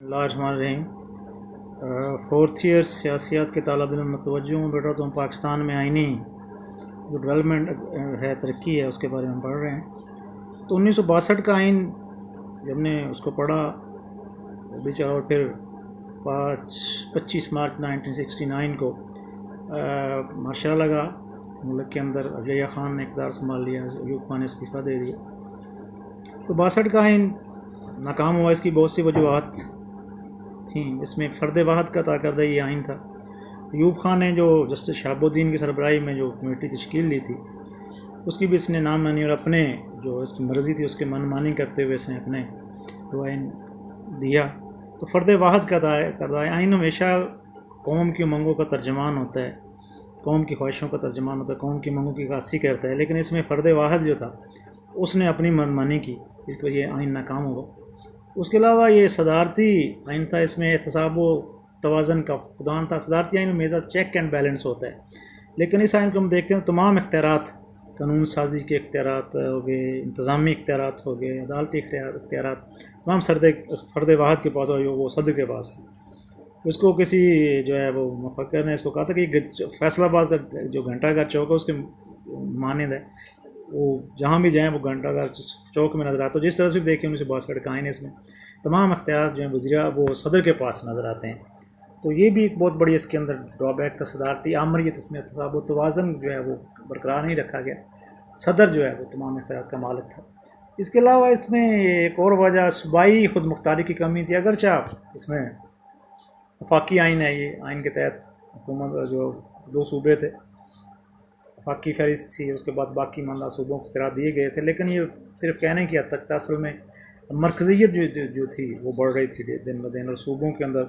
اللہ الرحمن الرحیم۔ Fourth year سیاسیات کے طالب علم متوجہ ہوں بیٹا، تو ہم پاکستان میں آئینی جو ڈیولپمنٹ ہے، ترقی ہے، اس کے بارے میں پڑھ رہے ہیں۔ تو 1962 کا آئین جب ہم نے اس کو پڑھا بیچارہ، اور پھر 25 مارچ 1969 کو مارشا لگا ملک کے اندر، اجیہ خان نے اقتدار سنبھال لیا، ایوب خان نے استعفیٰ دے دیا۔ تو 62 کا آئین ناکام ہوا۔ اس کی بہت سی وجوہات تھیں، اس میں فرد واحد کا کردہ یہ آئین تھا۔ ایوب خان نے جو جسٹس شہاب الدین کی سربراہی میں جو کمیٹی تشکیل لی تھی، اس کی بھی اس نے نام مانی، اور اپنے جو اس کی مرضی تھی اس کے من مانی کرتے ہوئے اس نے اپنے جو آئین دیا۔ تو فرد واحد کا کردہ آئین ہمیشہ قوم کی امنگوں کا ترجمان ہوتا ہے، قوم کی خواہشوں کا ترجمان ہوتا ہے، قوم کی امنگوں کی عکاسی کرتا ہے، لیکن اس میں فرد واحد جو تھا اس نے اپنی من مانی کی، اس کی وجہ آئین ناکام ہوا۔ اس کے علاوہ یہ صدارتی آئین تھا، اس میں احتساب و توازن کا فقدان تھا۔ صدارتی آئین میں میزا چیک اینڈ بیلنس ہوتا ہے، لیکن اس آئین کو ہم دیکھتے ہیں تمام اختیارات، قانون سازی کے اختیارات ہو گئے، انتظامی اختیارات ہو گئے، عدالتی اختیارات، تمام فرد واحد کے پاس، اور وہ صدر کے پاس تھی۔ اس کو کسی جو ہے وہ مفکر نے اس کو کہا تھا کہ فیصل آباد کا جو گھنٹہ گھر چوک ہے اس کے مانند ہے، وہ جہاں بھی جائیں وہ گھنٹہ گھر چوک میں نظر آتا ہے۔ جس طرح سے دیکھیں 1962 کا آئین ہے، اس میں تمام اختیارات جو ہیں وہ صدر کے پاس نظر آتے ہیں۔ تو یہ بھی ایک بہت بڑی اس کے اندر ڈرا بیک تھا۔ صدارتی آمریت، اس میں احتساب و توازن جو ہے وہ برقرار نہیں رکھا گیا، صدر جو ہے وہ تمام اختیارات کا مالک تھا۔ اس کے علاوہ اس میں ایک اور وجہ صوبائی خود مختاری کی کمی تھی۔ اگرچہ اس میں وفاقی آئین ہے، یہ آئین کے تحت حکومت جو 2 صوبے تھے، وفاقی فہرست تھی، اس کے بعد باقی ماندہ صوبوں کو اختیارات دیے گئے تھے، لیکن یہ صرف کہنے کی حد تک تھا۔ اصل میں مرکزیت جو تھی وہ بڑھ رہی تھی دن بدن، اور صوبوں کے اندر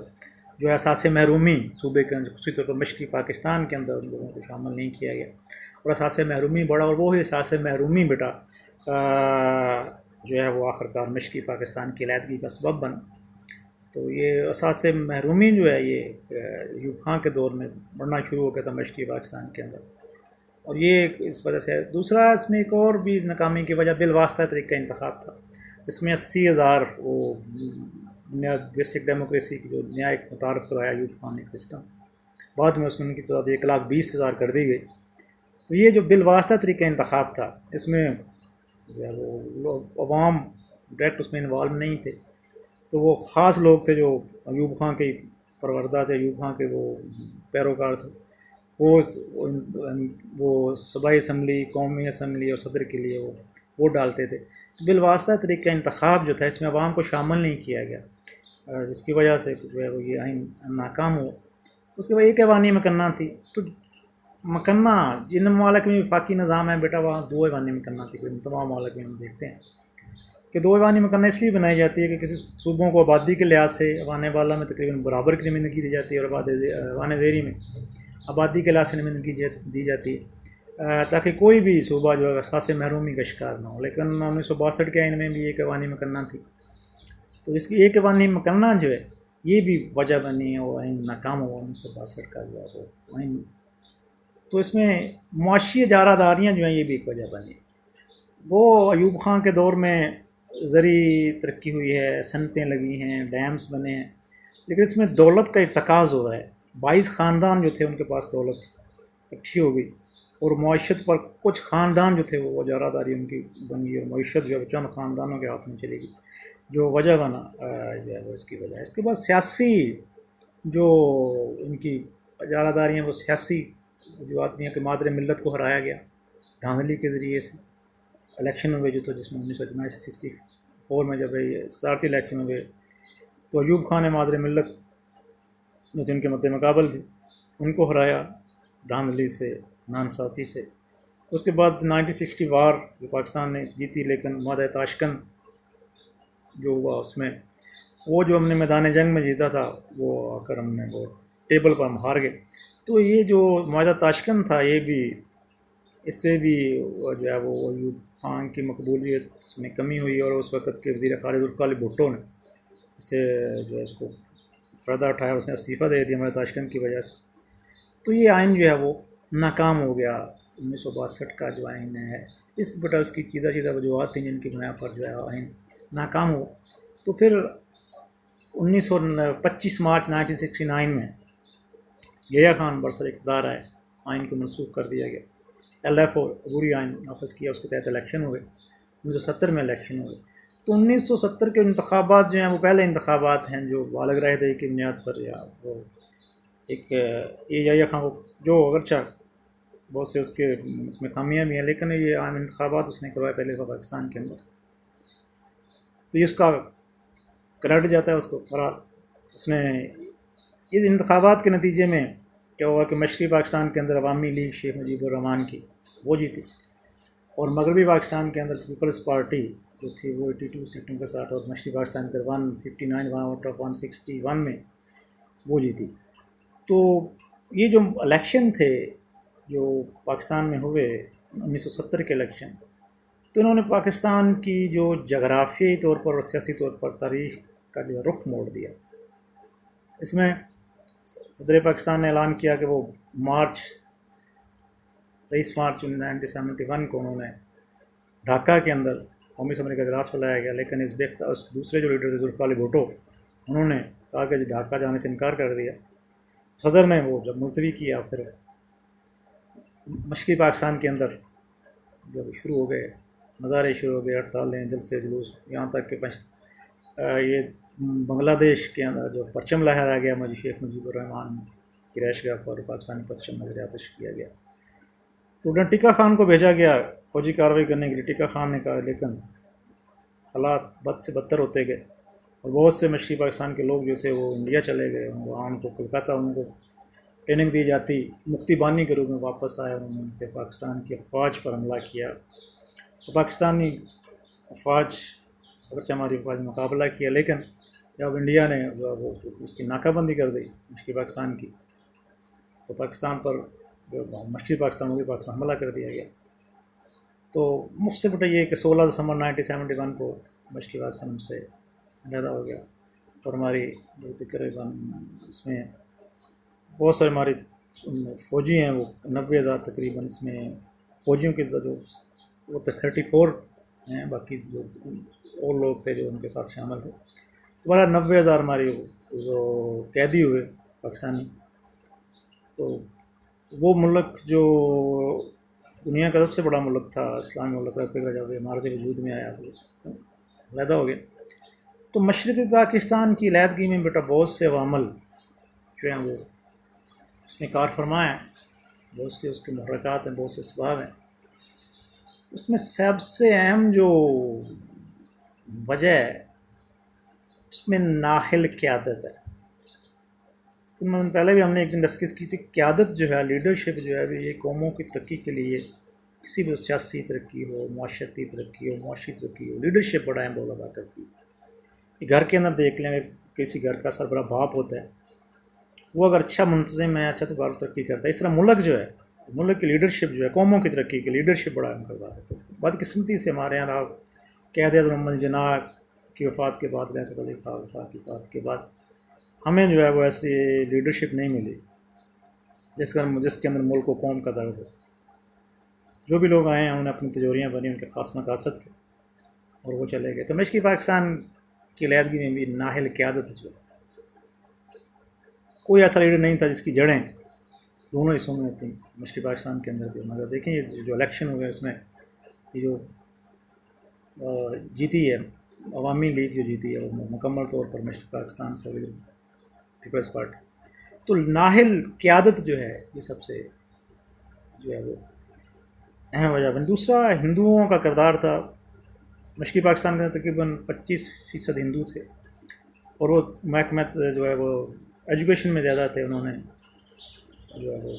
جو اساس محرومی صوبے کے اندر، خصوصی طور پر مشرقی پاکستان کے اندر ان لوگوں کو شامل نہیں کیا گیا، اور اساس محرومی بڑھا، اور وہی اساس محرومی بیٹا جو ہے وہ آخرکار مشرقی پاکستان کی علیحدگی کا سبب بنا۔ تو یہ اساس محرومی جو ہے یہ ایوب خان کے دور میں بڑھنا شروع ہو گیا تھا مشرقی پاکستان کے اندر، اور یہ اس وجہ سے دوسرا اس میں ایک اور بھی ناکامی کی وجہ بالواسطہ طریقہ انتخاب تھا۔ اس میں 80,000 وہ بیسک ڈیموکریسی کی جو نیا ایک متعارف کرایا ایوب خان ایک سسٹم، بعد میں اس میں ان کی تعداد 1,20,000 کر دی گئی۔ تو یہ جو بالواسطہ طریقہ انتخاب تھا، اس میں جو ہے وہ لوگ عوام ڈائریکٹ اس میں انوالو نہیں تھے، تو وہ خاص لوگ تھے جو ایوب خان کے پروردہ تھے، ایوب خان کے وہ پیروکار تھے، وہ صوبائی اسمبلی، قومی اسمبلی اور صدر کے لیے وہ ووٹ ڈالتے تھے۔ بالواسطہ طریقہ انتخاب جو تھا، اس میں عوام کو شامل نہیں کیا گیا، جس کی وجہ سے جو ہے وہ یہ آئین ناکام ہوا۔ اس کے بعد ایک ایوانی مکنہ تھی۔ تو مکنہ جن ممالک میں وفاقی نظام ہے بیٹا، وہاں 2 ایوانی مکنہ تھی، تمام ممالک میں ہم دیکھتے ہیں کہ 2 ایوانی مکنہ اس لیے بنائی جاتی ہے کہ کسی صوبوں کو آبادی کے لحاظ سے ایوان بالا میں تقریباً برابر کی نمائندگی دی جاتی ہے، اور ایوان زیری میں آبادی کے لحاظ سے نمائندگی دی جاتی ہے، تاکہ کوئی بھی صوبہ جو ہے اساس محرومی کا شکار نہ ہو۔ لیکن 1962 کے آئین میں بھی ایک ایوانی مکنہ تھی، تو اس کی ایک ایوانی مکنہ جو ہے یہ بھی وجہ بنی ہے، وہ آئین ناکام ہوا 1962 کا جو ہے وہ آئین۔ تو اس میں معاشی اجارہ داریاں جو ہیں یہ بھی ایک وجہ بنی۔ وہ ایوب خان کے دور میں زرعی ترقی ہوئی ہے، صنعتیں لگی ہیں، ڈیمز بنے ہیں، لیکن اس میں دولت کا ارتکاز ہو رہا ہے۔ 22 خاندان جو تھے ان کے پاس دولت اکٹھی ہو گئی، اور معیشت پر کچھ خاندان جو تھے وہ اجارہ داری ان کی بن گئی، اور معیشت جو ہے چند خاندانوں کے ہاتھ میں چلے گی، جو وجہ بنا جو ہے وہ اس کی وجہ۔ اس کے بعد سیاسی جو ان کی اجارہ داریاں، وہ سیاسی وجوہات بھی ہیں کہ مادر ملت کو ہرایا گیا دھاندلی کے ذریعے سے۔ الیکشن ہوئے جو تو جس میں 1964 میں جب صدارتی الیکشن ہوئے، تو ایوب خان نے مادر ملت جو جن کے مد مقابل تھے ان کو ہرایا دھاندلی سے، ناانصافی سے۔ اس کے بعد 1960 وار جو پاکستان نے جیتی، لیکن معاہدہ تاشکند جو ہوا اس میں وہ جو ہم نے میدان جنگ میں جیتا تھا، وہ آ کر ہم نے وہ ٹیبل پر ہم ہار گئے۔ تو یہ جو معاہدہ تاشکند تھا، یہ بھی اس سے بھی جو ہے وہ ایوب خان کی مقبولیت میں کمی ہوئی، اور اس وقت کے وزیر خارجہ ذوالفقار بھٹو نے اسے جو ہے اس کو فائدہ اٹھایا، اس نے استعفیٰ دے دیا معاہدہ تاشکند کی وجہ سے۔ تو یہ آئین جو ہے وہ ناکام ہو گیا 1962 کا جو آئین ہے۔ اس بیٹا اس کی سیدھا وجوہات تھیں جن کی بنا پر جو ہے آئین ناکام ہوا۔ تو پھر 25 مارچ 1969 میں یحییٰ خان برسر اقتدار آئے، آئین کو منسوخ کر دیا گیا، LF اور عبوری آئین نافذ کیا، اس کے تحت الیکشن ہوئے، 1970 میں الیکشن ہوئے۔ تو 1970 کے انتخابات جو ہیں وہ پہلے انتخابات ہیں جو بالغ رائے دہی کی بنیاد پر، یا وہ ایک یحییٰ خان کو جو اگرچہ بہت سے اس میں خامیاں بھی ہیں، لیکن یہ عام انتخابات اس نے کروائے پہلے پاکستان کے اندر، تو اس کا کریڈٹ جاتا ہے اس کو۔ اس نے اس انتخابات کے نتیجے میں کیا ہوا کہ مشرقی پاکستان کے اندر عوامی لیگ شیخ مجیب الرحمان کی وہ جیتی، اور مغربی پاکستان کے اندر پیپلز پارٹی جو تھی وہ 82 سیٹوں کے ساتھ، اور مشرقی پاکستان کے اندر 159 آؤٹ آف 161 میں وہ جیتی۔ تو یہ جو الیکشن تھے جو پاکستان میں ہوئے 1970 کے الیکشن، تو انہوں نے پاکستان کی جو جغرافیائی طور پر اور سیاسی طور پر تاریخ کا جو رخ موڑ دیا۔ اس میں صدر پاکستان نے اعلان کیا کہ وہ 23 مارچ 1971 کو انہوں نے ڈھاکہ کے اندر قومی اسمبلی کا اجلاس بلایا گیا، لیکن اس دوسرے جو لیڈر تھے ذوالفقار علی بھٹو، انہوں نے کہا کہ ڈھاکہ جانے سے انکار کر دیا۔ صدر نے وہ جب ملتوی کیا، پھر مشرقی پاکستان کے اندر جب شروع ہو گئے مظاہرے، شروع ہو گئے ہڑتالیں، جلسے جلوس، یہاں تک کہ یہ بنگلہ دیش کے اندر جو پرچم لہرایا گیا شیخ مجیب الرحمان کی رہائش گاہ پر پاکستانی پرچم نظر آتش کیا گیا، تو ٹیکا خان کو بھیجا گیا فوجی کارروائی کرنے کے لیے۔ ٹیکا خان نے کہا، لیکن حالات بد سے بدتر ہوتے گئے، اور بہت سے مشرقی پاکستان کے لوگ جو تھے وہ انڈیا چلے گئے، وہاں ان کو کلکتہ ان کو ٹریننگ دی جاتی، مکتی بانی کے روپ میں واپس آئے، انہوں نے پاکستان کی افواج پر حملہ کیا، تو پاکستانی افواج اگرچہ ہماری افواج مقابلہ کیا، لیکن جب انڈیا نے اس کی ناکہ بندی کر دی مشرقی پاکستان کی، تو پاکستان پر مشرقی پاکستان کے پاس حملہ کر دیا گیا۔ تو مجھ سے بتا یہ کہ 16 دسمبر 1971 کو مشرقی پاکستان سے علیحدہ ہو گیا، اور ہماری جو تقریباً اس میں بہت سارے ہمارے فوجی ہیں، وہ 90,000 تقریباً، اس میں فوجیوں کی جو وہ 34 ہیں، باقی جو اور لوگ تھے جو ان کے ساتھ شامل تھے، دوبارہ 90,000 ہمارے جو قیدی ہوئے پاکستانی۔ تو وہ ملک جو دنیا کا سب سے بڑا ملک تھا، اسلامی ملک کا، جب ہمارے سے وجود میں آیا تو علیحدہ ہو گیا۔ تو مشرقی پاکستان کی علیحدگی میں بیٹا بہت سے عوامل جو ہیں وہ اس میں کار فرما ہیں، بہت سے اس کے محرکات ہیں، بہت سے اسباب ہیں۔ اس میں سب سے اہم جو وجہ ہے اس میں نااہل قیادت ہے۔ پہلے بھی ہم نے ایک دن ڈسکس کی تھی، قیادت جو ہے، لیڈرشپ جو ہے، یہ قوموں کی ترقی کے لیے، کسی بھی سیاسی ترقی ہو، معاشرتی ترقی ہو، معاشی ترقی ہو، لیڈرشپ بڑا اہم رول ادا کرتی ہے۔ گھر کے اندر دیکھ لیں، کسی گھر کا سربراہ باپ ہوتا ہے، وہ اگر اچھا منتظم ہے، اچھا تو ترقی کرتا ہے۔ اس طرح ملک جو ہے، ملک کی لیڈرشپ جو ہے، قوموں کی ترقی کی لیڈرشپ بڑا اہم کردار ہے۔ تو بدقسمتی سے ہمارے یہاں قائد اعظم محمد جناح کی وفات کے بعد، لیاقت علی خان کی وفات کے بعد، ہمیں جو ہے وہ ایسی لیڈرشپ نہیں ملی جس کے اندر ملک و قوم کا درد ہو۔ جو بھی لوگ آئے ہیں انہوں نے اپنی تجوریاں بنی، ان کے خاص مقاصد تھے، اور وہ چلے گئے۔ تو مشرقی پاکستان کی علیحدگی میں بھی نااہل قیادت جو کوئی ایسا لیڈر نہیں تھا جس کی جڑیں دونوں حصوں میں ہوتی ہیں، مشرقی پاکستان کے اندر بھی۔ مگر دیکھیں یہ جو الیکشن ہوئے اس میں یہ جو جیتی ہے عوامی لیگ جو جیتی ہے، وہ مکمل طور پر مشرقی پاکستان سے پیپلز پارٹی۔ تو نااہل قیادت جو ہے یہ سب سے جو ہے وہ اہم وجہ بنی۔ دوسرا ہندوؤں کا کردار تھا۔ مشرقی پاکستان کے اندر تقریباً 25% ہندو تھے، اور وہ محکمہ جو ہے وہ ایجوکیشن میں زیادہ تھے۔ انہوں نے جو ہے وہ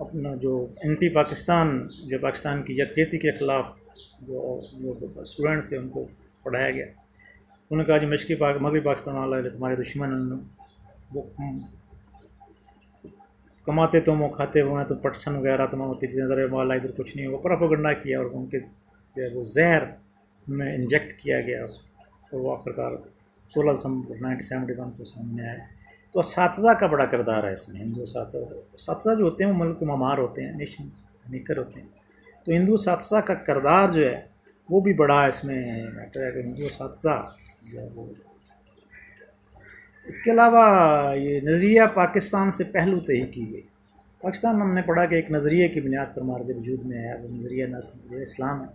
اپنا جو اینٹی پاکستان، جو پاکستان کی یکجہتی کے خلاف جو اسٹوڈنٹس تھے ان کو پڑھایا گیا۔ انہوں نے کہا جی مغربی پاکستان والے تمہارے دشمن ہیں، وہ کماتے تم وہ کھاتے وہ ہیں، تو پٹسن وغیرہ تمام ہوتی چیزیں، ذرا والا ادھر کچھ نہیں ہوگا، پروپیگنڈا کیا، اور ان کے جو ہے وہ زہر میں انجیکٹ کیا گیا، اور وہ آخرکار 16 دسمبر 1971 کو سامنے آئے۔ تو اساتذہ کا بڑا کردار ہے اس میں۔ ہندو اساتذہ جو ہوتے ہیں وہ ملک معمار ہوتے ہیں، نیشن میکر ہوتے ہیں۔ تو ہندو اساتذہ کا کردار جو ہے وہ بھی بڑا اس میں میٹر ہے، کہ ہندو اساتذہ جو ہے وہ اس کے علاوہ یہ نظریہ پاکستان سے پہلو تہی کی گئی. پاکستان ہم نے پڑھا کہ ایک نظریے کی بنیاد پر مارز وجود میں ہے، وہ نظریہ اسلام ہے.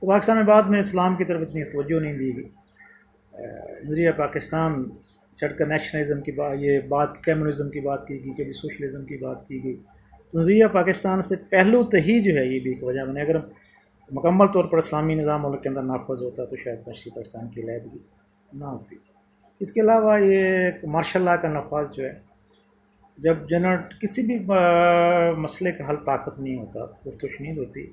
تو پاکستان میں بعد میں اسلام کی طرف اتنی توجہ نہیں دی گئی. نظریہ پاکستان چڑھ کر نیشنلزم کی بات، یہ بات کمیونزم کی بات کی گئی، کبھی سوشلزم کی بات کی گئی. تو نظریہ پاکستان سے پہلو تہی جو ہے یہ بھی ایک وجہ بنے. اگر مکمل طور پر اسلامی نظام ملک کے اندر نافذ ہوتا تو شاید مشرقی پاکستان کی علیحدگی نہ ہوتی. اس کے علاوہ یہ مارشل لاء کا نفاذ جو ہے، جب کسی بھی مسئلے کا حل طاقت نہیں ہوتا، پرتشنید ہوتی،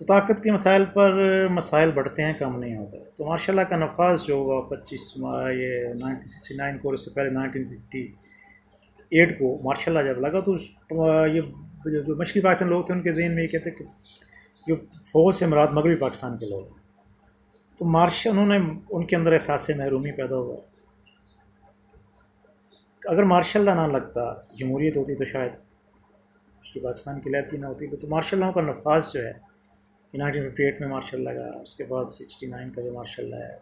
تو طاقت کے مسائل پر مسائل بڑھتے ہیں، کم نہیں ہوتا. تو مارشل لاء کا نفاذ جو ہوا 1969 کو، اس سے پہلے 1958 کو مارشل لاء جب لگا، تو یہ جو مشرقی پاکستان لوگ تھے ان کے ذہن میں یہ کہتے کہ جو فوج سے مراد مغربی پاکستان کے لوگ ہیں. تو انہوں نے ان کے اندر احساس محرومی پیدا ہوا. اگر مارشل لاء نہ لگتا، جمہوریت ہوتی، تو شاید مشرقی پاکستان کی علیحدگی نہ ہوتی. تو مارشل لاء کا نفاذ جو ہے 1958 میں مارشل لگا، اس کے بعد 69 کا جو مارشل لاء ہے.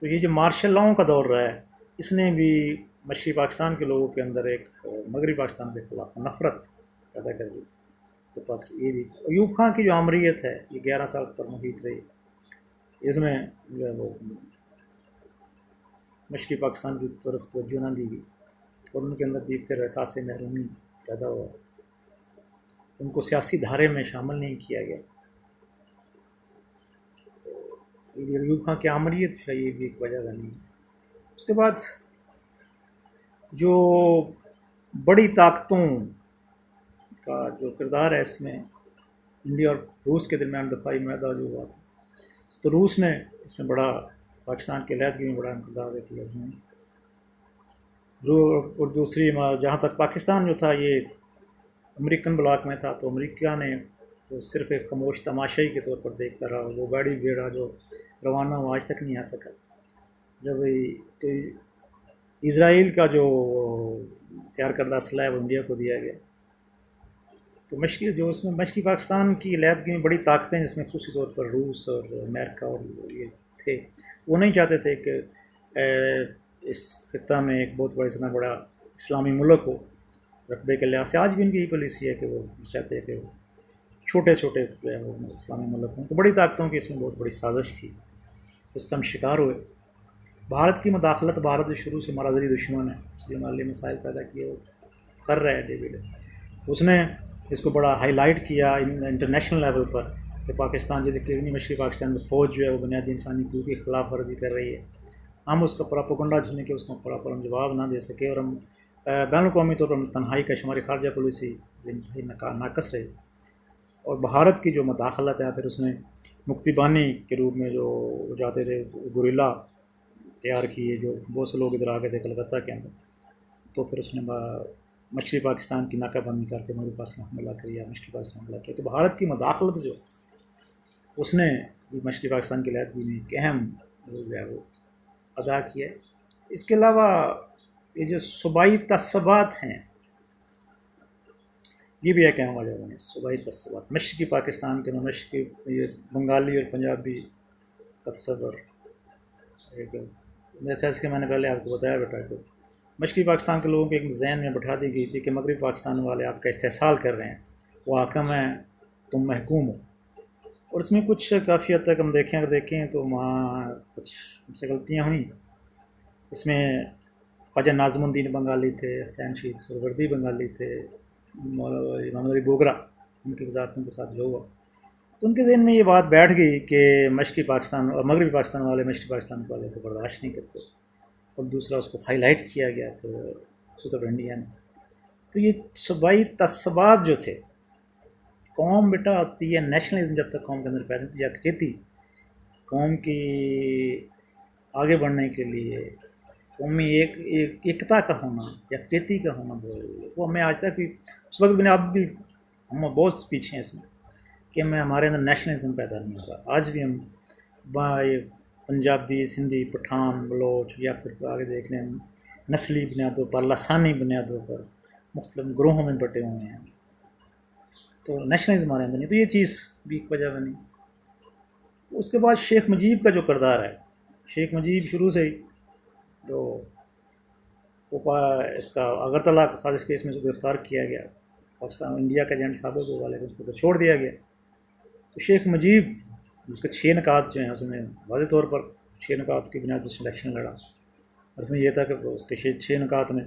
تو یہ جو مارشل لاؤں کا دور رہا ہے، اس نے بھی مشرقی پاکستان کے لوگوں کے اندر ایک مغربی پاکستان کے خلاف نفرت پیدا کر دی. تو یہ بھی ایوب خان کی جو آمریت ہے یہ 11 سال پر محیط رہی. اس میں جو ہے وہ مشرقی پاکستان کی طرف توجہ نہ دی گئی، اور ان کے اندر بھی پھر احساس محرومی پیدا ہوا. ان کو سیاسی دھارے میں شامل نہیں کیا گیا. ایوب خان کی آمریت یہ بھی ایک وجہ بنی. اس کے بعد جو بڑی طاقتوں کا جو کردار ہے اس میں، انڈیا اور روس کے درمیان دفاعی معاہدہ جو ہوا تھا، تو روس نے اس میں بڑا پاکستان کے علیحدگی میں بڑا کردار ادا کیا. اور دوسری جہاں تک پاکستان جو تھا یہ امریکن بلاک میں تھا، تو امریکہ نے تو صرف ایک خاموش تماشائی کے طور پر دیکھتا رہا. وہ گاڑی بیڑا جو روانہ ہوا آج تک نہیں آ سکا. جب تو اسرائیل کا جو تیار کردہ اسلحہ ہے وہ انڈیا کو دیا گیا. تو اس میں مشرقی پاکستان کی علیحدگی میں بڑی طاقتیں، جس میں خصوصی طور پر روس اور امریکہ اور یہ تھے، وہ نہیں چاہتے تھے کہ اس خطہ میں ایک بہت بڑا اتنا بڑا اسلامی ملک ہو. رقبے کے لحاظ سے آج بھی ان کی یہ پالیسی ہے کہ وہ چاہتے ہیں کہ چھوٹے چھوٹے جو ہے وہ اسلامی ملک ہوں. تو بڑی طاقتوں کی اس میں بہت بڑی سازش تھی، اس کا ہم شکار ہوئے. بھارت کی مداخلت، بھارت جو شروع سے ہمارا ازلی دشمن ہے، جو محلی مسائل پیدا کیے وہ کر رہا ہے ڈے بائی ڈے. اس نے اس کو بڑا ہائی لائٹ کیا انٹرنیشنل لیول پر کہ پاکستان جیسے کہ مشرقی پاکستان میں فوج جو ہے وہ بنیادی انسانی حقوق کی خلاف ورزی کر رہی ہے. ہم اس کا پراپیگنڈا جسنے کہ اس کو پراپر ہم جواب نہ دے سکے، اور ہم بین الاقوامی طور پر تنہائی کا ہماری خارجہ پالیسی انتہائی ناقص رہی. اور بھارت کی جو مداخلت ہے، پھر اس نے مکتی بانی کے روپ میں جو جاتے تھے گوریلا تیار کیے، جو بہت سے لوگ ادھر آ گئے تھے کلکتہ کے اندر. تو پھر اس نے مشرقی پاکستان کی ناکہ بندی کر کے میرے پاس حملہ کیا، مشرقی پاکستان حملہ کیا. تو بھارت کی مداخلت جو اس نے مشرقی پاکستان کی علیحدگی میں ایک اہم رول جو ہے وہ ادا کیا. اس کے علاوہ یہ جو صوبائی تعصبات ہیں یہ بھی ایک اہم وجہ بنے. صوبائی تعصبات مشرقی پاکستان کے اندر، مشرقی یہ بنگالی اور پنجابی تصور جیسے کہ میں نے پہلے آپ کو بتایا بیٹا کہ مشرقی پاکستان کے لوگوں کے ایک ذہن میں بٹھا دی گئی تھی کہ مغربی پاکستان والے آپ کا استحصال کر رہے ہیں، وہ حاکم ہیں، تم محکوم ہو. اور اس میں کچھ کافی حد تک ہم دیکھیں تو وہاں کچھ ہم سے غلطیاں ہوئیں. اس میں خواجہ ناظم الدین بنگالی تھے، حسین شہید سہروردی بنگالی تھے، محمد علی بوگرا ان کی وزارتوں کے ساتھ جو ہوا، تو ان کے ذہن میں یہ بات بیٹھ گئی کہ مشرقی پاکستان اور مغربی پاکستان والے مشرقی پاکستان والے کو برداشت نہیں کرتے. اور دوسرا اس کو ہائی لائٹ کیا گیا خصوصاً انڈیا نے. تو یہ صوبائی تعصبات جو تھے، قوم بیٹا ہوتی ہے نیشنلزم جب تک قوم کے اندر پیدا ہوتی ہے، یکجہتی قوم کی آگے بڑھنے کے لیے قومی ایکتا کا ہونا، یکجہتی کا ہونا بہت ضروری ہے. تو ہمیں آج تک بھی اس وقت میں اب بھی ہم بہت پیچھے ہیں اس میں کہ ہمارے اندر نیشنلزم پیدا نہیں ہو رہا. آج بھی ہم پنجابی، سندھی، پٹھان، بلوچ، یا پھر آگے دیکھ لیں نسلی بنیادوں پر، لسانی بنیادوں پر مختلف گروہوں میں بٹے ہوئے ہیں. تو نیشنلزم ہمارے اندر نہیں. تو یہ چیز بھی ایک وجہ بنی. اس کے بعد شیخ مجیب کا جو کردار ہے، شیخ مجیب شروع سے ہی جو اس کا اگرتلا سازش کیس میں اس کو گرفتار کیا گیا، پاکستان انڈیا کا ایجنٹ سابق والے کو اس کو چھوڑ دیا گیا۔ تو شیخ مجیب اس کے 6 نکات جو ہیں اس میں واضح طور پر 6 نکات کی بنیاد پر سلیکشن لڑا، اور اس میں یہ تھا کہ اس کے 6 نکات میں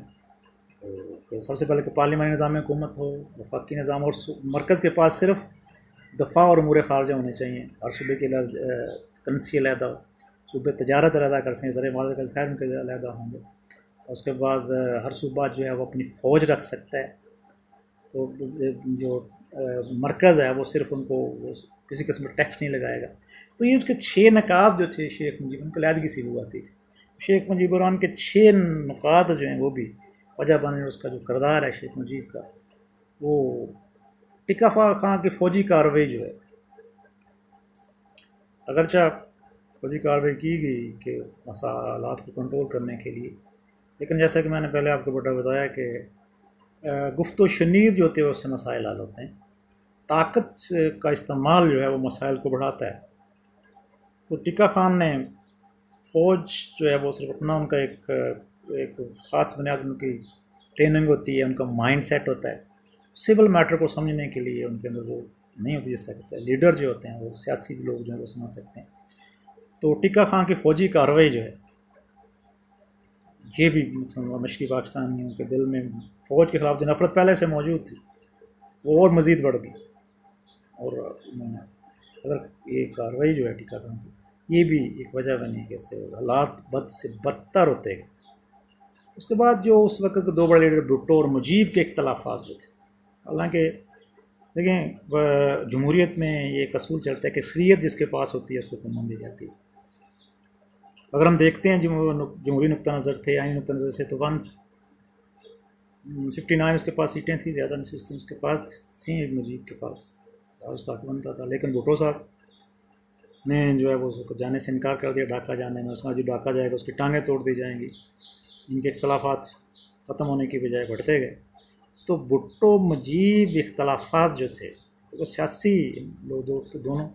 سب سے پہلے کہ پارلیمانی نظام حکومت ہو، وفاقی نظام، اور مرکز کے پاس صرف دفاع اور امور خارجہ ہونے چاہیے، ہر صوبے کے کرنسی علیحدہ ہو، صوبے تجارت علیحدہ کر سکیں، زرعی معاہدے کا ذخائر ان کے علیحدہ ہوں گے، اور اس کے بعد ہر صوبہ جو ہے وہ اپنی فوج رکھ سکتا ہے، تو جو مرکز ہے وہ صرف ان کو کسی قسم کا ٹیکس نہیں لگائے گا۔ تو یہ اس کے 6 نکات جو تھے شیخ مجیب، ان کو علیحدگی سے وہ آتی تھی۔ شیخ مجیب الرحمن کے 6 نکات جو ہیں وہ بھی وجہ بنے، اس کا جو کردار ہے شیخ مجیب کا، وہ ٹکا خان کی فوجی کارروائی جو ہے، اگرچہ فوجی کارروائی کی گئی کہ حالات کو کنٹرول کرنے کے لیے، لیکن جیسا کہ میں نے پہلے آپ کو بتایا کہ گفت و شنید جو ہوتے ہیں اس سے مسائل حل ہوتے ہیں، طاقت کا استعمال جو ہے وہ مسائل کو بڑھاتا ہے۔ تو ٹکا خان نے فوج جو ہے وہ صرف اپنا ان کا ایک خاص بنیاد ان کی ٹریننگ ہوتی ہے، ان کا مائنڈ سیٹ ہوتا ہے، سول میٹر کو سمجھنے کے لیے ان کے اندر وہ نہیں ہوتی، جس طرح سے لیڈر جو ہوتے ہیں وہ سیاسی لوگ جو ہیں وہ سمجھ سکتے ہیں۔ تو ٹکا خان کی فوجی کارروائی جو ہے یہ بھی مشرقی پاکستانیوں کے دل میں فوج کے خلاف جو نفرت پہلے سے موجود تھی وہ اور مزید بڑھ گئی، اور اگر یہ کارروائی جو ہے ٹکا خان کی، یہ بھی ایک وجہ بنی کہ اس سے حالات بد سے بدتر ہوتے گئے۔ اس کے بعد جو اس وقت کے 2 بڑے لیڈر بھٹو اور مجیب کے اختلافات جو تھے، حالانکہ دیکھیں جمہوریت میں یہ ایک اصول چلتا ہے کہ اکثریت جس کے پاس ہوتی ہے اس کو حکومت دی جاتی ہے۔ اگر ہم دیکھتے ہیں جمہوری نقطہ نظر تھے، آئینی نقطہ نظر سے، تو 159 اس کے پاس سیٹیں تھیں، زیادہ نشستیں اس کے پاس تھیں مجیب کے پاس، اس کا بنتا تھا، لیکن بھٹو صاحب نے جو ہے وہ اس کو جانے سے انکار کر دیا، ڈھاکہ جانے میں۔ اس کا جو ڈھاکہ جائے گا اس کی ٹانگیں توڑ دی جائیں گی۔ ان کے اختلافات ختم ہونے کی بجائے بڑھتے گئے۔ تو بھٹو مجیب اختلافات جو تھے وہ سیاسی لوگ دونوں،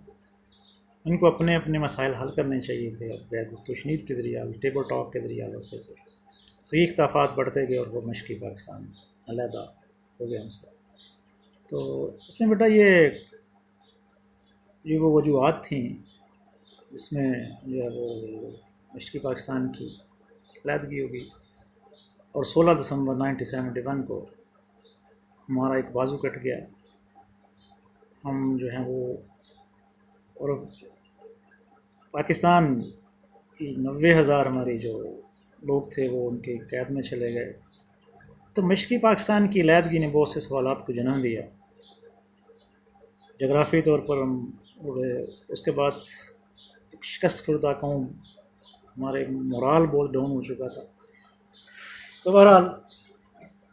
ان کو اپنے اپنے مسائل حل کرنے چاہیے تھے، گفت و شنید کے ذریعے، ٹیبل ٹاک کے ذریعے حل ہوتے تھے۔ تو یہ اختلافات بڑھتے گئے اور وہ مشرقی پاکستان علیحدہ ہو گیا ہم سے۔ تو اس میں بیٹا یہ وہ وجوہات تھیں، اس میں جو ہے وہ مشرقی پاکستان کی علیحدگی ہوگی، اور 16 دسمبر 1971 کو ہمارا ایک بازو کٹ گیا۔ ہم جو ہیں وہ، اور پاکستان کی 90,000 ہماری جو لوگ تھے وہ ان کے قید میں چلے گئے۔ تو مشرقی پاکستان کی علیحدگی نے بہت سے سوالات کو جنم دیا، جغرافی طور پر ہم اس کے بعد ایک شکست خوردہ قوم، ہمارے مورال بہت ڈاؤن ہو چکا تھا۔ تو بہرحال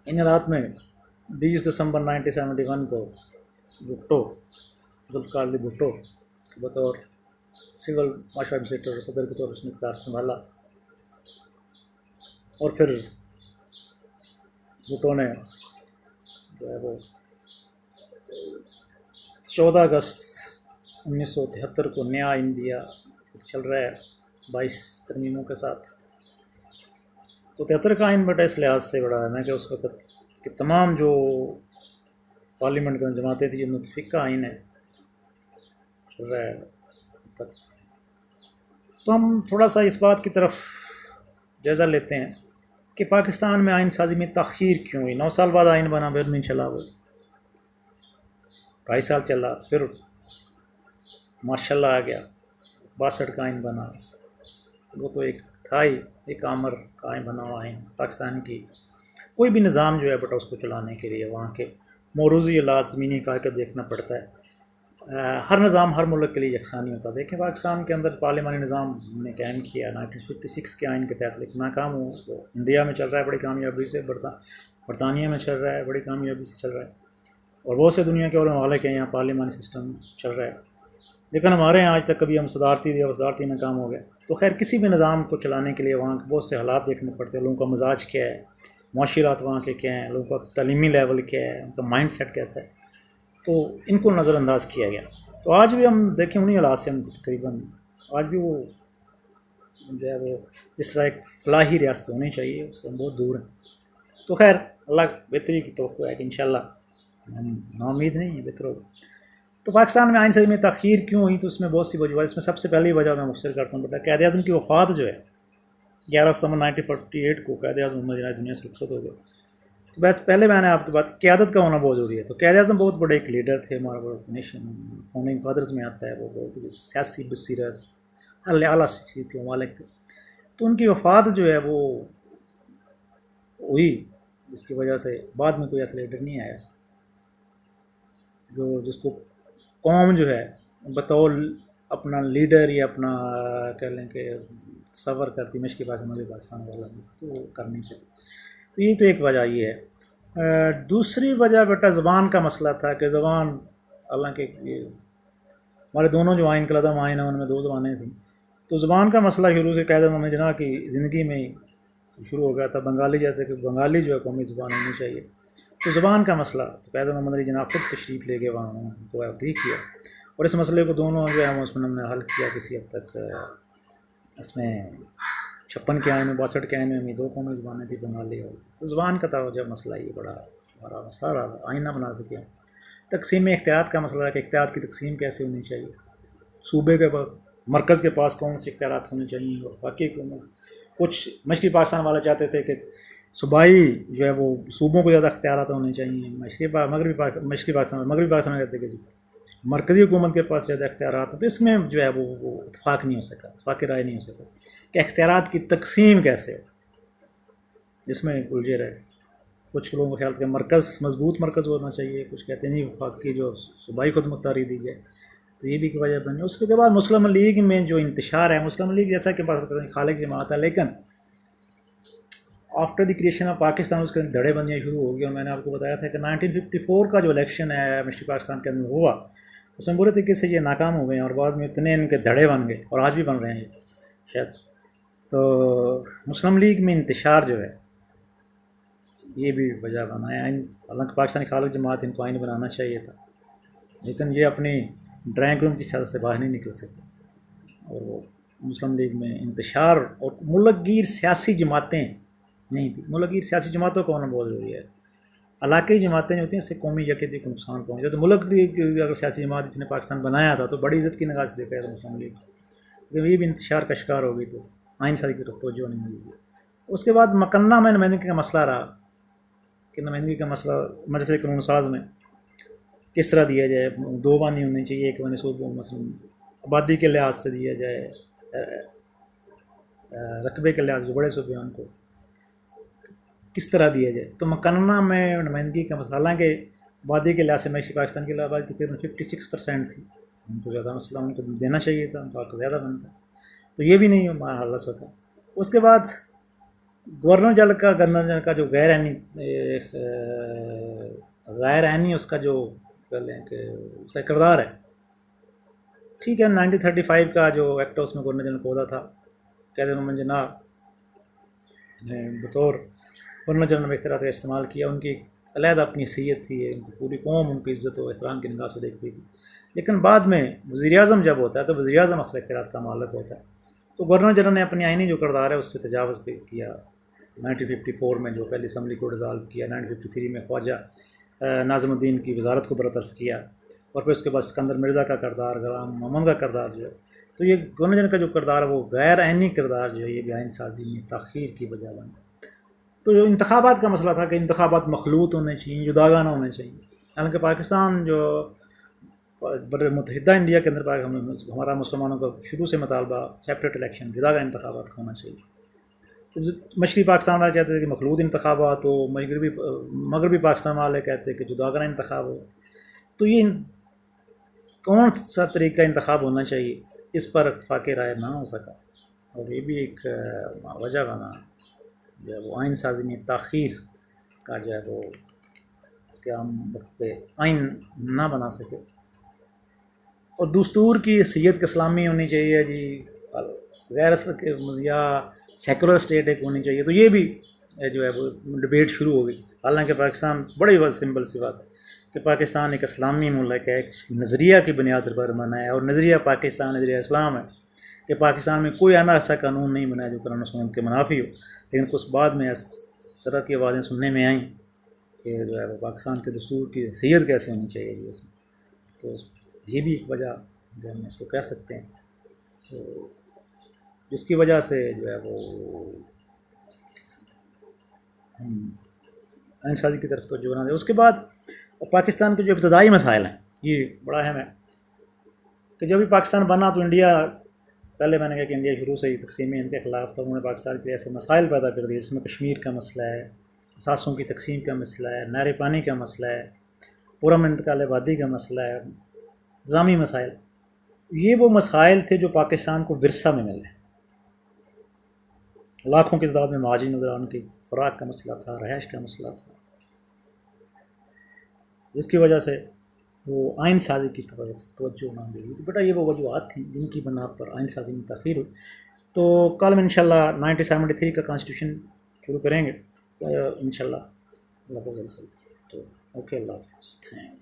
ان رات میں 20 دسمبر 1971 کو بھٹو، ذوالفقار علی بھٹو بطور سول معاشرہ ایڈمنسٹریٹر اور صدر کے طور پر اس نے اقتدار سنبھالا، اور پھر بھٹو نے جو ہے وہ 14 اگست 1973 کو نیا انڈیا چل رہا ہے 22 ترمیموں کے ساتھ۔ تو 73 کا آئین بیٹا اس لحاظ سے بڑا ہے نا کہ اس وقت کہ تمام جو پارلیمنٹ کی جماعتیں تھیں، جو متفقہ آئین ہے چل رہا ہے تک۔ تو ہم تھوڑا سا اس بات کی طرف جائزہ لیتے ہیں کہ پاکستان میں آئین سازی میں تاخیر کیوں ہوئی۔ 9 سال بعد آئین بنا، پھر نہیں چلا، وہ 2.5 سال چلا، پھر ماشاء اللہ آ گیا، 62 کا آئین بنا۔ وہ تو ایک تھا ہی ایک آمر کا آئین بنا ہوا آئین پاکستان کی۔ کوئی بھی نظام جو ہے بیٹا اس کو چلانے کے لیے وہاں کے موروثی حالات، زمینی قاعدے دیکھنا پڑتا ہے۔ ہر نظام ہر ملک کے لیے یکساں نہیں ہوتا۔ دیکھیں پاکستان کے اندر پارلیمانی نظام نے قائم کیا 1956 کے آئین کے تحت، لیکن ناکام ہو۔ وہ انڈیا میں چل رہا ہے بڑی کامیابی سے، برطانیہ میں چل رہا ہے بڑی کامیابی سے چل رہا ہے، اور بہت سے دنیا کے اور ممالک ہیں یہاں پارلیمانی سسٹم چل رہا ہے، لیکن ہمارے یہاں آج تک کبھی ہم صدارتی ناکام ہو گئے۔ تو خیر کسی بھی نظام کو چلانے کے لیے وہاں کے بہت سے حالات دیکھنے پڑتے ہیں، لوگوں کا مزاج کیا ہے، معاشرات وہاں کے کیا ہیں، لوگوں کا تعلیمی لیول کیا ہے، ان کا مائنڈ سیٹ کیسا ہے، تو ان کو نظر انداز کیا گیا۔ تو آج بھی ہم دیکھیں انہی حالات سے ہم تقریباً آج بھی وہ جو ہے وہ جس طرح ایک فلاحی ریاست ہونی چاہیے اس سے ہم بہت دور ہیں. تو خیر اللہ بہتری کی توقع ہے کہ انشاءاللہ ہم نا امید نہیں ہیں بہتر ہوگا. تو پاکستان میں آئین سازی میں تاخیر کیوں ہوئی؟ تو اس میں بہت سی وجوہات. اس میں سب سے پہلی وجہ میں مختصر کرتا ہوں بیٹا، قائد اعظم کی وفات جو ہے 11 ستمبر 1948 کو قائد اعظم محمد جناح دنیا سے رخصت ہو گئے. تو پہلے میں نے آپ کی بات قیادت کا ہونا بہت ضروری ہے. تو قائد اعظم بہت بڑے ایک لیڈر تھے، ہمارا بڑا نیشن فاؤنڈنگ فادرز میں آتا ہے. وہ بہت سیاسی بصیرت اعلیٰ شخصیت کے مالک تھے. تو ان کی وفات جو ہے وہ ہوئی، جس کی وجہ سے بعد میں کوئی ایسا لیڈر نہیں آیا جس کو قوم جو ہے بطور اپنا لیڈر یا اپنا کہہ لیں کہ تصور کرتی مشرقی پاکستان والا تو وہ کر نہیں سکتی. تو یہ تو ایک وجہ یہ ہے. دوسری وجہ بیٹا زبان کا مسئلہ تھا کہ زبان، حالانکہ ہمارے دونوں جو آئین کلدم آئین ہیں ان میں 2 زبانیں تھیں. تو زبان کا مسئلہ شروع سے قائد محمد جناح کی زندگی میں شروع ہو گیا تھا. بنگالی جیسے کہ بنگالی جو ہے قومی زبان ہونی چاہیے. تو زبان کا مسئلہ تو قائد محمد علی جناح خود تشریف لے کے وہاں کو اگری کیا، اور اس مسئلے کو دونوں جو ہے اس میں ہم نے حل کیا کسی حد تک. اس میں 56 کے آئین میں 62 کے آئین میں 2 قومی زبانیں تھیں، بنگالی اور. تو زبان کا تھا جب مسئلہ یہ بڑا مسئلہ رہا، آئین نہ بنا سکے. تقسیم اختیارات کا مسئلہ ہے کہ اختیارات کی تقسیم کیسے ہونی چاہیے، صوبے کے مرکز کے پاس کون سے اختیارات ہونے چاہیے، اور باقی کچھ مشرقی پاکستان والے چاہتے تھے کہ صوبائی جو ہے وہ صوبوں کو زیادہ اختیارات ہونے چاہیے. مغربی پاکستان میں کہتے ہیں کہ جی مرکزی حکومت کے پاس زیادہ اختیارات ہیں. تو اس میں جو ہے وہ اتفاق نہیں ہو سکا، اتفاق رائے نہیں ہو سکا کہ اختیارات کی تقسیم کیسے. اس میں الجھے رہے. کچھ لوگوں کا خیال کہ مرکز مضبوط مرکز ہونا چاہیے، کچھ کہتے ہیں نہیں وفاق کی جو صوبائی خود مختاری دی جائے. تو یہ بھی ایک وجہ بنی. اس کے بعد مسلم لیگ میں جو انتشار ہے، مسلم لیگ جیسا کہ خالق جماعت ہے، لیکن after the creation of Pakistan اس کے دھڑے بندیاں شروع ہو گئی. اور میں نے آپ کو بتایا تھا کہ 1954 کا جو الیکشن ہے مشرقی پاکستان کے اندر ہوا، اس میں برے طریقے سے یہ ناکام ہو گئے ہیں، اور بعد میں اتنے ان کے دھڑے بن گئے اور آج بھی بن رہے ہیں شاید. تو مسلم لیگ میں انتشار جو ہے یہ بھی وجہ بنا ہے. حالانکہ پاکستانی خالق جماعت ان کو آئین بنانا چاہیے تھا، لیکن یہ اپنی ڈرائنگ روم کی چھت سے باہر نہیں نکل سکے. اور وہ مسلم لیگ میں انتشار اور ملک گیر سیاسی جماعتیں نہیں تھیں. ملک گیر سیاسی جماعتوں کا ہونا بہت ضروری ہے. علاقائی جماعتیں جو ہوتی ہیں اس سے قومی یکجہتی کو نقصان پہنچا. تو ملک لیگ اگر سیاسی جماعت جس نے پاکستان بنایا تھا تو بڑی عزت کی نگاہ سے دیکھا تھا مسلم لیگ، لیکن یہ بھی انتشار کا شکار ہو گئی تو آئین سازی کی طرف توجہ نہیں ہوئی. اس کے بعد مکنہ میں نمائندگی کا مسئلہ رہا کہ نمائندگی کا مسئلہ مجلس قانون ساز میں کس طرح دیا جائے. 2 بانی ہونی چاہیے، ایک بانی صوبوں مثلاً آبادی کے لحاظ سے دیا جائے، رقبے کے لحاظ سے جو بڑے صوبے ہیں ان کو کس طرح دیا جائے. تو مکنہ میں نمائندگی کا مسئلہ، حالانکہ آبادی کے لحاظ سے مشرقی پاکستان کی آبادی تقریباً 56% تھی، ان کو زیادہ مسئلہ ان کو دینا چاہیے تھا، ان کا حق زیادہ بنتا. تو یہ بھی نہیں حل ہو سکا. اس کے بعد گورنر جنرل کا جو غیر آئینی اس کا جو کہہ لیں کہ اس کا کردار ہے، ٹھیک ہے. 1935 کا جو ایکٹ ہے اس میں گورنر جنرل کو عہدہ تھا. قائد محمد جناح نے بطور گورنر جنرل میں اختیارات کا استعمال کیا. ان کی علیحدہ اپنی حیثیت تھی، ان کو پوری قوم ان کی عزت و احترام کی نگاہ سے دیکھتی تھی. لیکن بعد میں وزیر اعظم جب ہوتا ہے تو وزیر اعظم اصل اختیارات کا مالک ہوتا ہے. تو گورنر جنرل نے اپنی آئینی جو کردار ہے اس سے تجاوز کیا. 1954 میں جو پہلی اسمبلی کو ڈیزالو کیا، 1953 میں خواجہ ناظم الدین کی وزارت کو برطرف کیا، اور پھر اس کے بعد سکندر مرزا کا کردار، غلام محمد کا کردار جو ہے. تو یہ گورنر جنرل کا جو کردار ہے وہ غیر آئینی کردار جو ہے یہ بھی آئین سازی میں تاخیر کی وجہ بنا. تو جو انتخابات کا مسئلہ تھا کہ انتخابات مخلوط ہونے چاہیے، جداگانہ نہ ہونے چاہیے. حالانکہ پاکستان جو بر متحدہ انڈیا کے اندر ہمارا مسلمانوں کا شروع سے مطالبہ سیپریٹ الیکشن، جداگانہ انتخابات ہونا چاہیے. مشرقی پاکستان والے چاہتے تھے کہ مخلوط انتخابات ہو، مغربی پاکستان والے کہتے ہیں کہ جداگانہ انتخاب ہو. تو یہ کون سا طریقہ انتخاب ہونا چاہیے اس پر اتفاق رائے نہ ہو سکا، اور یہ بھی ایک وجہ بنا جو ہے وہ آئین سازی میں تاخیر کا جو ہے وہ کہ ہم وقت پہ آئین نہ بنا سکے. اور دستور کی حیثیت اسلامی ہونی چاہیے جی، غیر یا سیکولر اسٹیٹ ایک ہونی چاہیے. تو یہ بھی جو ہے وہ ڈبیٹ شروع ہو گئی. حالانکہ پاکستان بڑی سمپل سی بات ہے کہ پاکستان ایک اسلامی ملک ہے، ایک نظریہ کی بنیاد پر بنا ہے، اور نظریہ پاکستان نظریہ اسلام ہے کہ پاکستان میں کوئی آنا ایسا قانون نہیں بنا جو قرآن و سنت کے منافی ہو، لیکن کچھ بعد میں اس طرح کی آوازیں سننے میں آئیں کہ جو ہے وہ پاکستان کے دستور کی حیثیت کیسے ہونی چاہیے جی اس میں، تو یہ بھی ایک وجہ جو ہم اس کو کہہ سکتے ہیں، تو جس کی وجہ سے جو ہے وہ ہم آئین سازی کی طرف توجہ بنا دیں۔ اس کے بعد پاکستان کے جو ابتدائی مسائل ہیں یہ بڑا اہم ہے کہ جب بھی پاکستان بنا تو انڈیا، پہلے میں نے کہا کہ انڈیا شروع سے ہی تقسیم ہند کے خلاف تھا، انہوں نے پاکستان کے ایسے مسائل پیدا کر دیے جس میں کشمیر کا مسئلہ ہے، اثاثوں کی تقسیم کا مسئلہ ہے، نہر پانی کا مسئلہ ہے، پرامن انتقال آبادی کا مسئلہ ہے، نظامی مسائل۔ یہ وہ مسائل تھے جو پاکستان کو ورثہ میں ملے، لاکھوں کی تعداد میں مہاجرین وغیرہ، ان کی خوراک کا مسئلہ تھا، رہائش کا مسئلہ تھا، جس کی وجہ سے وہ آئین سازی کی طرف توجہ نہ دی۔ تو بیٹا یہ وہ وجوہات تھیں جن کی بنا پر آئین سازی میں تاخیر ہوئی۔ تو کل میں انشاءاللہ 1973 کا کانسٹیٹیوشن شروع کریں گے انشاءاللہ اللہ کو، تو اوکے، اللہ حافظ، تھینک